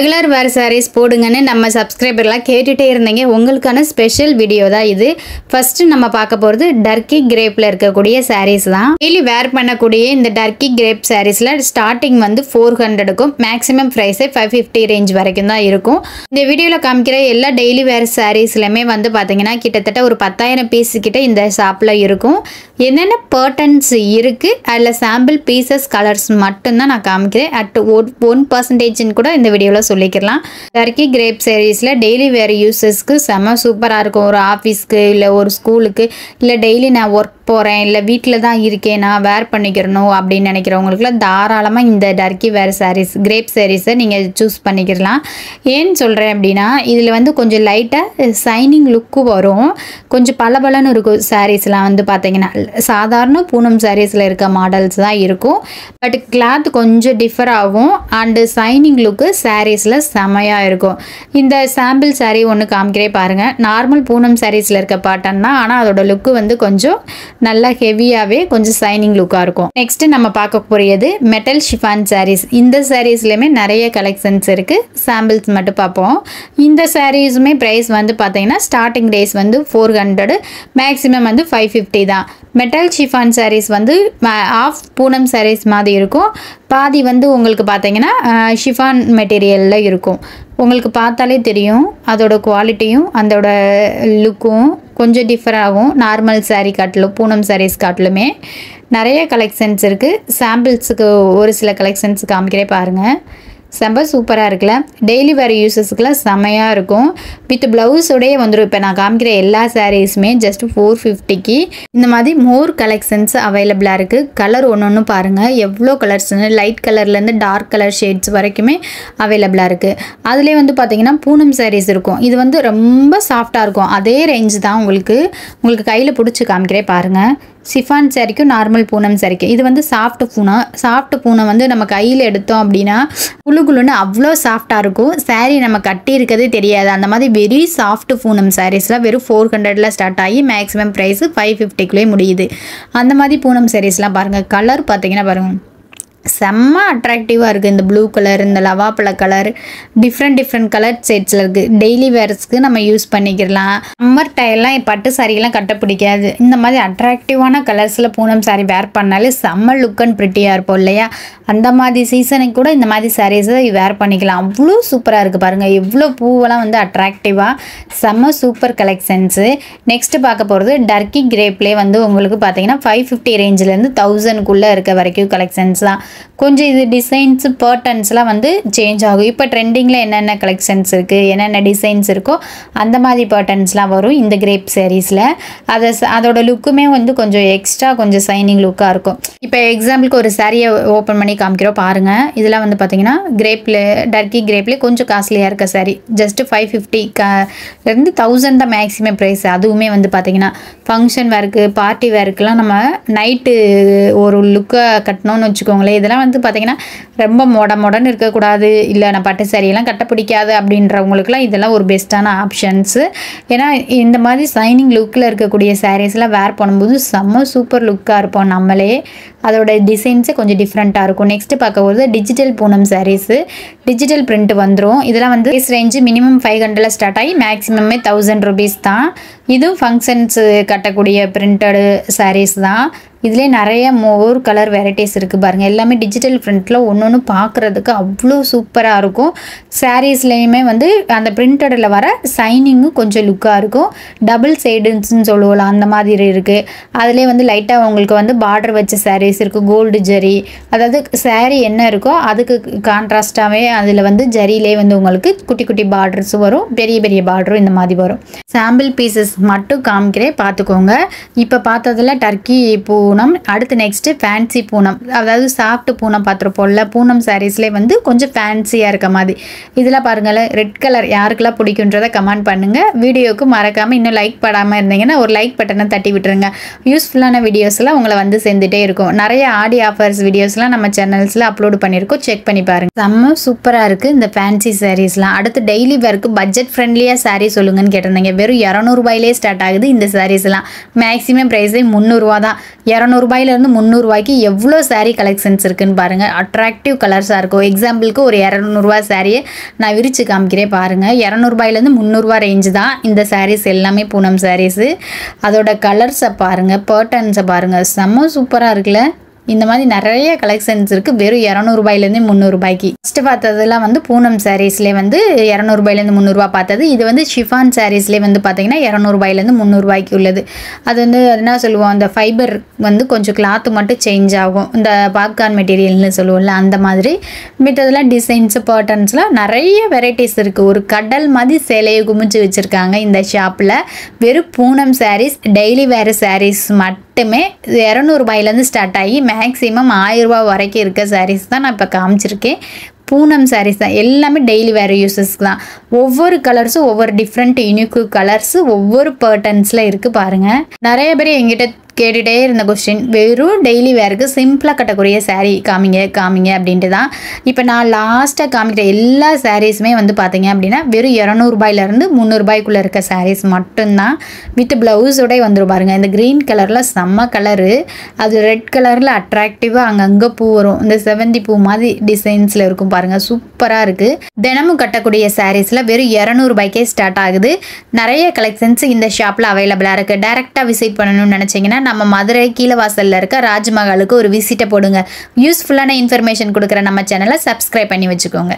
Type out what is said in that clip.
Regular வேர் sarees போடுங்கன்னு நம்ம சப்ஸ்கிரைபர்லாம் கேட்டுட்டே இருந்தீங்க. உங்களுக்கான ஸ்பெஷல் வீடியோ தான் இது. ஃபர்ஸ்ட் நம்ம பார்க்க போகிறது டர்க்கி கிரேப்பில் இருக்கக்கூடிய sarees தான். டெய்லி வேர் பண்ணக்கூடிய இந்த டர்க்கி கிரேப் sareesல ஸ்டார்டிங் வந்து 400க்கும் மேக்ஸிமம் ப்ரைஸே 550 ரேஞ்ச் வரைக்கும் தான் இருக்கும். இந்த வீடியோவில் காமிக்கிற எல்லா டெய்லி வேர் sareesலையுமே வந்து பார்த்தீங்கன்னா கிட்டத்தட்ட ஒரு 10,000 பீஸ் கிட்ட இந்த ஷாப்பில் இருக்கும். என்னென்ன பேட்டர்ன்ஸ் இருக்குது அதில் சாம்பிள் பீசஸ் கலர்ஸ் மட்டும்தான் நான் காமிக்கிறேன். அட் 1% கூட இந்த வீடியோவில் சொல்லிக்கலாம். டர்க்கி கிரேப் sareesல டெய்லி வேர் யூசஸ்க்கு செம்ம சூப்பராக இருக்கும். ஒரு ஆஃபீஸ்க்கு இல்லை ஒரு ஸ்கூலுக்கு இல்லை டெய்லி நான் ஒர்க் போகிறேன் இல்லை வீட்டில் தான் இருக்கேன் நான் வேர் பண்ணிக்கிறணும் அப்படின்னு நினைக்கிறவங்களுக்குலாம் தாராளமாக இந்த டர்க்கி வேர் sarees கிரேப் sareesஸை நீங்கள் சூஸ் பண்ணிக்கிறலாம். ஏன்னு சொல்கிறேன் அப்படின்னா இதில் வந்து கொஞ்சம் லைட்டாக சைனிங் லுக்கு வரும். கொஞ்சம் பளபளன்னு இருக்கும். sareesலாம் வந்து பார்த்தீங்கன்னா சாதாரண பூனம் sareesல இருக்க மாடல்ஸ் தான் இருக்கும். பட் கிளாத் கொஞ்சம் டிஃபர் ஆகும் அண்டு சைனிங் லுக்கு sareesல செமையாக இருக்கும். இந்த சாம்பிள் saree ஒன்று காமிக்கிறே பாருங்கள். நார்மல் பூனம் sareesல இருக்க பேட்டர்ன் தான், ஆனால் அதோட லுக்கு வந்து கொஞ்சம் நல்லா ஹெவியாகவே கொஞ்சம் சைனிங் லுக்காக இருக்கும். நெக்ஸ்ட் நம்ம பார்க்க போகிறது மெட்டல் ஷிஃபான் sarees. இந்த sareesலையுமே நிறைய கலெக்ஷன்ஸ் இருக்குது. சாம்பிள்ஸ் மட்டும் பார்ப்போம். இந்த sareesமே ப்ரைஸ் வந்து பார்த்தீங்கன்னா ஸ்டார்டிங் டேஸ் வந்து 400, மேக்ஸிமம் வந்து 550 தான். மெட்டல் ஷிஃபான் sarees வந்து ஆஃப் பூனம் sarees மாதிரி இருக்கும். பாதி வந்து உங்களுக்கு பார்த்தீங்கன்னா ஷிஃபான் மெட்டீரியலில் இருக்கும். உங்களுக்கு பார்த்தாலே தெரியும் அதோட குவாலிட்டியும் அதோட லுக்கும் கொஞ்சம் டிஃபர் ஆகும். நார்மல் saree காட்டிலும் பூனம் sarees காட்டிலுமே நிறைய கலெக்ஷன்ஸ் இருக்குது. சாம்பிள்ஸுக்கு ஒரு சில கலெக்ஷன்ஸ் காமிக்கிறே பாருங்கள். செம்ம சூப்பராக இருக்குல்ல. டெய்லி வேர் யூசஸ்க்குலாம் செம்மையாக இருக்கும். வித் ப்ளவுஸோடையே வந்துடும். இப்போ நான் காமிக்கிற எல்லா சாரீஸுமே ஜஸ்ட் 450க்கு இந்த மாதிரி மோர் கலெக்ஷன்ஸ் அவைலபிளாக இருக்குது. கலர் ஒன்று ஒன்று பாருங்கள் எவ்வளோ கலர்ஸ்னு. லைட் கலர்லேருந்து டார்க் கலர் ஷேட்ஸ் வரைக்குமே அவைலபிளாக இருக்குது. அதிலே வந்து பார்த்திங்கன்னா பூனம் sarees இருக்கும். இது வந்து ரொம்ப சாஃப்டாக இருக்கும். அதே ரேஞ்ச் தான் உங்களுக்கு கையில் பிடிச்சி காமிக்கிறே பாருங்கள். சிஃபான் சாரிக்கும் நார்மல் பூனம் சாரிக்கும் இது வந்து சாஃப்ட் பூனம் வந்து நம்ம கையில் எடுத்தோம் அப்படின்னா குழுன்னு அவ்வளோ சாஃப்டாக இருக்கும். சாரீ நம்ம கட்டி இருக்கிறதே தெரியாது. அந்த மாதிரி வெரி சாஃப்ட் பூனம் சாரீஸ்லாம் வெறும் 400ல் ஸ்டார்ட் ஆகி மேக்ஸிமம் ப்ரைஸு 550க்குள்ளே முடியுது. அந்த மாதிரி பூனம் சாரீஸ்லாம் பாருங்கள். கலர் பார்த்தீங்கன்னா பாருங்கள் செம்ம அட்ராக்டிவாக இருக்குது. இந்த ப்ளூ கலர், இந்த லவாப்பழ கலர், டிஃப்ரெண்ட் கலர் ஷேட்ஸில் இருக்குது. டெய்லி வேர்ஸ்க்கு நம்ம யூஸ் பண்ணிக்கலாம். சம்மர் டைம்லாம் பட்டு சாரீலாம் கட்ட பிடிக்காது. இந்த மாதிரி அட்ராக்டிவான கலர்ஸில் பூனம் சாரீ வேர் பண்ணாலே செம்ம லுக் அண்ட் ப்ரிட்டியாக இருப்போம் இல்லையா? அந்த மாதிரி சீசனுக்கு கூட இந்த மாதிரி சாரீஸை வேர் பண்ணிக்கலாம். அவ்வளோ சூப்பராக இருக்குது பாருங்கள். எவ்வளோ பூவெல்லாம் வந்து அட்ராக்டிவாக செம்ம சூப்பர் கலெக்ஷன்ஸு. நெக்ஸ்ட்டு பார்க்க போகிறது டர்க்கி கிரேப்லேயே வந்து உங்களுக்கு பார்த்தீங்கன்னா 550 ரேஞ்சிலேருந்து 1000க்குள்ளே இருக்க வரைக்கும் கலெக்ஷன்ஸ் தான். கொஞ்சம் இது டிசைன்ஸு பேட்டர்ன்ஸ்லாம் வந்து சேஞ்ச் ஆகும். இப்போ ட்ரெண்டிங்கில் என்னென்ன கலெக்ஷன்ஸ் இருக்குது என்னென்ன டிசைன்ஸ் இருக்கோ அந்த மாதிரி பேட்டர்ன்ஸ்லாம் வரும் இந்த கிரேப் sareesல. அதோட லுக்குமே வந்து கொஞ்சம் எக்ஸ்ட்ரா கொஞ்சம் சைனிங் லுக்காக இருக்கும். இப்போ எக்ஸாம்பிளுக்கு ஒரு சாரியை ஓப்பன் பண்ணி காமிக்கிறோம் பாருங்கள். இதெல்லாம் வந்து பார்த்தீங்கன்னா டர்க்கி கிரேப்லேயே கொஞ்சம் காஸ்ட்லியாக இருக்க சாரீ. ஜஸ்ட்டு 550லேருந்து 1000 தான் மேக்ஸிமம் ப்ரைஸ். அதுவுமே வந்து பார்த்தீங்கன்னா ஃபங்க்ஷன் வேருக்கு பார்ட்டி வேருக்குலாம் நம்ம நைட்டு ஒரு லுக்கை கட்டணும்னு வச்சுக்கோங்களேன். இதெல்லாம் வந்து பார்த்தீங்கன்னா ரொம்ப மொடன்னு இருக்கக்கூடாது, இல்லை நான் பட்டு சாரியெல்லாம் கட்ட பிடிக்காது அப்படின்றவங்களுக்குலாம் இதெல்லாம் ஒரு பெஸ்ட்டான ஆப்ஷன்ஸு. ஏன்னா இந்த மாதிரி சைனிங் லுக்கில் இருக்கக்கூடிய சாரீஸ்லாம் வேர் பண்ணும்போது செம்ம சூப்பர் லுக்காக இருப்போம் நம்மளே. அதோட டிசைன்ஸே கொஞ்சம் டிஃப்ரெண்ட்டாக இருக்கும். நெக்ஸ்ட்டு பார்க்க போது digital Poonam sarees. Digital print வந்துடும். இதெல்லாம் வந்து ப்ரைஸ் ரேஞ்சு மினிமம் 500ல் ஸ்டார்ட் ஆகி மேக்ஸிமமே 1000 rupees தான். இதுவும் ஃபங்க்ஷன்ஸு கட்டக்கூடிய பிரிண்டடு சாரீஸ் தான். இதிலே நிறைய மோர் கலர் வெரைட்டிஸ் இருக்குது பாருங்கள். எல்லாமே டிஜிட்டல் பிரிண்டில் ஒன்று பார்க்குறதுக்கு அவ்வளோ சூப்பராக இருக்கும். சாரீஸ்லேயுமே வந்து அந்த பிரிண்டடில் வர சைனிங்கும் கொஞ்சம் லுக்காக இருக்கும். டபுள் சைடுன்னு சொல்லுவோம் அந்த மாதிரி இருக்குது. அதிலே வந்து லைட்டாக உங்களுக்கு வந்து பார்டர் வச்ச சாரீஸ் இருக்குது. கோல்டு ஜரி, அதாவது சாரீ என்ன இருக்கோ அதுக்கு கான்ட்ராஸ்டாகவே அதில் வந்து ஜரியிலே வந்து உங்களுக்கு குட்டி குட்டி பார்டர்ஸும் வரும், பெரிய பார்டரும் இந்த மாதிரி வரும். சாம்பிள் பீசஸ் மட்டும் காமிக்கிறேன் பார்த்துக்கோங்க. இப்போ பார்த்ததில் டர்க்கி பூனம், அடுத்து நெக்ஸ்ட்டு ஃபேன்சி பூனம், அதாவது சாஃப்ட் பூனம் பார்த்துருப்போம்ல. பூனம் சாரீஸ்லேயே வந்து கொஞ்சம் ஃபேன்சியாக இருக்க மாதிரி. இதெல்லாம் பாருங்களேன் ரெட் கலர் யாருக்கெல்லாம் பிடிக்குன்றதை கமெண்ட் பண்ணுங்கள். வீடியோவுக்கு மறக்காமல் இன்னும் லைக் படாமல் இருந்தீங்கன்னா ஒரு லைக் பட்டனை தட்டி விட்டுருங்க. யூஸ்ஃபுல்லான வீடியோஸ்லாம் உங்களை வந்து சேர்ந்துட்டே இருக்கும். நிறைய ஆடி ஆஃபர்ஸ் வீடியோஸ்லாம் நம்ம சேனல்ஸில் அப்லோடு பண்ணியிருக்கோம், செக் பண்ணி பாருங்கள். செம்ம சூப்பராக இருக்குது இந்த ஃபேன்சி சாரீஸ்லாம். அடுத்து டெய்லி வேர்க்கு பட்ஜெட் ஃப்ரெண்ட்லியாக சாரீ சொல்லுங்கன்னு கேட்டிருந்தீங்க. வெறும் 200 ரூபாயிலே ஸ்டார்ட் ஆகுது இந்த சாரீஸ்லாம். மேக்ஸிமம் ப்ரைஸே 300 ரூபா தான். ரூபாயிலிருந்து 300 ரூபாய்க்கு எவ்வளோ saree கலெக்ஷன்ஸ் இருக்குன்னு பாருங்கள். அட்ராக்டிவ் கலர்ஸாக இருக்கும். எக்ஸாம்பிளுக்கு ஒரு 200 ரூபா சாரியை நான் விரித்து காமிக்கிறேன் பாருங்கள். 200 ரூபாயிலேருந்து 300 ரூபா ரேஞ்சு தான் இந்த sarees எல்லாமே பூனம் sarees. அதோட கலர்ஸை பாருங்கள், பேட்டர்ன்ஸை பாருங்கள், செம்ம சூப்பராக இருக்குல்ல. இந்த மாதிரி நிறைய கலெக்ஷன்ஸ் இருக்குது வெறும் 200 ரூபாயிலேருந்து 300 ரூபாய்க்கு. ஃபஸ்ட்டு பார்த்ததெல்லாம் வந்து பூனம் சாரீஸ்லேயே வந்து 200 ரூபாயிலேருந்து 300 ரூபா பார்த்தது. இது வந்து ஷிஃபான் சாரீஸ்லேயே வந்து பார்த்தீங்கன்னா 200 ரூபாயிலேருந்து 300 ரூபாய்க்கு உள்ளது. அது வந்து என்ன சொல்லுவோம், அந்த ஃபைபர் வந்து கொஞ்சம் கிளாத்து மட்டும் சேஞ்ச் ஆகும், இந்த பாப்கார்ன் மெட்டீரியல்னு சொல்லுவோம்ல அந்த மாதிரி. மித்ததெல்லாம் டிசைன்ஸு பேட்டர்ன்ஸ்லாம் நிறைய வெரைட்டிஸ் இருக்குது. ஒரு கடல் மாதிரி சேலையை குமிச்சு வச்சுருக்காங்க இந்த ஷாப்பில். வெறும் பூனம் சாரீஸ், டெய்லி வேறு சாரீஸ் மட்டுமே 200 ரூபாயிலேருந்து ஸ்டார்ட் ஆகி மேக்ஸிமம் 1000 ரூபா வரைக்கும் இருக்க சாரீஸ் தான் நான் இப்போ காமிச்சிருக்கேன். பூனம் சாரீஸ் தான், எல்லாமே டெய்லி வேறு யூஸஸ்க்கு தான். ஒவ்வொரு கலர்ஸும் ஒவ்வொரு டிஃப்ரெண்ட் யூனிக் கலர்ஸு ஒவ்வொரு பேட்டர்ன்ஸில் இருக்குது பாருங்கள். நிறைய பேர் எங்கிட்ட கேட்டுகிட்டே இருந்த கொஸ்டின், வெறும் டெய்லி வேருக்கு சிம்பிளாக கட்டக்கூடிய சாரீ காமிங்க அப்படின்ட்டு தான். இப்போ நான் லாஸ்ட்டாக காமிக்கிற எல்லா சாரீஸுமே வந்து பார்த்தீங்க அப்படின்னா வெறும் 200 ரூபாயிலேருந்து 300 ரூபாய்க்குள்ளே இருக்க சாரீஸ் மட்டும்தான். வித் ப்ளவுஸோட வந்துடும் பாருங்கள். இந்த க்ரீன் கலரில் செம்ம கலரு, அது ரெட் கலரில் அட்ராக்டிவாக அங்கங்கே பூ வரும், இந்த செவந்தி பூ மாதிரி டிசைன்ஸில் இருக்கும் பாருங்கள், சூப்பராக இருக்குது. தினமும் கட்டக்கூடிய சாரீஸில் வெறும் 200 ரூபாய்க்கே ஸ்டார்ட் ஆகுது. நிறைய கலெக்ஷன்ஸ் இந்த ஷாப்பில் அவைலபிளாக இருக்குது. டேரெக்டாக விசிட் பண்ணணும்னு நினச்சிங்கன்னா நம்ம மதுரை கீழவாசலில் இருக்க ராஜ்மஹாலுக்கு ஒரு விசிட்டை போடுங்க. யூஸ்ஃபுல்லான இன்ஃபர்மேஷன் கொடுக்குற நம்ம சேனலை சப்ஸ்கிரைப் பண்ணி வச்சுக்கோங்க.